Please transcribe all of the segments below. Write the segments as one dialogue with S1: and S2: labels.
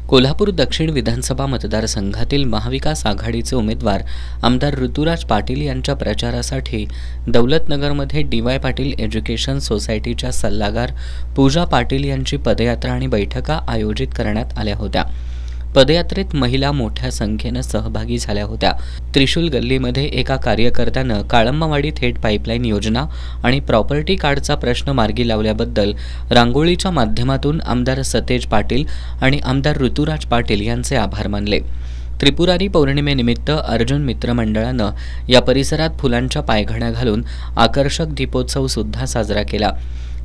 S1: कोल्हापूर दक्षिण विधानसभा मतदारसंघातील महाविकास आघाडीचे उमेदवार आमदार ऋतुराज पाटील यांच्या प्रचारासाठी दौलतनगरमध्ये डी.वाय. पाटील एज्युकेशन सोसायटीच्या सल्लागार पूजा पाटील यांची पदयात्रा आणि बैठका आयोजित करण्यात आल्या होत्या। पदयात्रेत महिला मोठ्या संख्येने सहभागी झाल्या होत्या। त्रिशूल गल्लीमध्ये एका कार्यकर्त्यानं काळंबावाडी थेट पाईपलाईन योजना आणि प्रॉपर्टी कार्डचा प्रश्न मार्गी लावल्याबद्दल रांगोळीच्या माध्यमातून आमदार सतेज पाटील आणि आमदार ऋतुराज पाटील यांचे आभार मानले। त्रिपुरारी पौर्णिमेनिमित्त अर्जुन मित्र मंडळानं या परिसरात फुलांच्या पायघड्या घालून आकर्षक दीपोत्सव सुद्धा साजरा केला।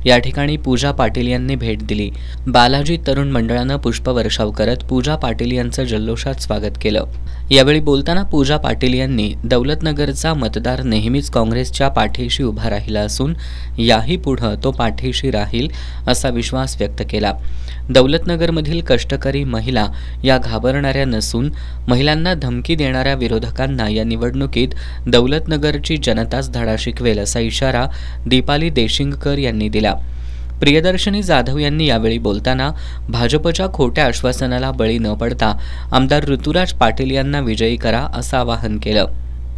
S1: या ठिकाणी पूजा पाटील यांनी भेट दिली। बालाजी तरुण मंडळानं पुष्पवर्षाव करत पूजा पाटील यांचं जल्लोषात स्वागत केलं। यावेळी बोलताना पूजा पाटील यांनी दौलतनगरचा मतदार नेहमीच काँग्रेसच्या पाठीशी उभा राहिला असून याही पुढे तो पाठीशी राहील असा विश्वास व्यक्त केला। दौलतनगरमधील कष्टकरी महिला या घाबरणाऱ्या नसून महिलांना धमकी देणाऱ्या विरोधकांना या निवडणुकीत दौलतनगरची जनताच धडा शिकवेल असा इशारा दीपाली देशिंगकर यांनी दिला। प्रियदर्शनी जाधव यांनी यावेळी बोलताना भाजपच्या खोट्या आश्वासनाला बळी न पडता आमदार ऋतुराज पाटील यांना विजयी करा असं आवाहन केलं।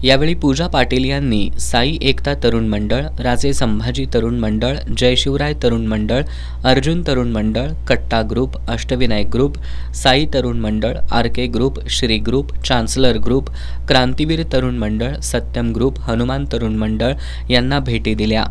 S1: यावेळी पूजा पाटील यांनी साई एकता तरुण मंडळ, राजे संभाजी तरुण मंडळ, जय शिवराय तरुण मंडळ, अर्जुन तरुण मंडळ, कट्टा ग्रुप, अष्टविनायक ग्रुप, साई तरुण मंडळ, R K. Group, Shri group, chancellor group, Krantiveer Tarun मंडळ, सत्यम ग्रुप, हनुमान तरुण मंडळ यांना भेटी दिल्या।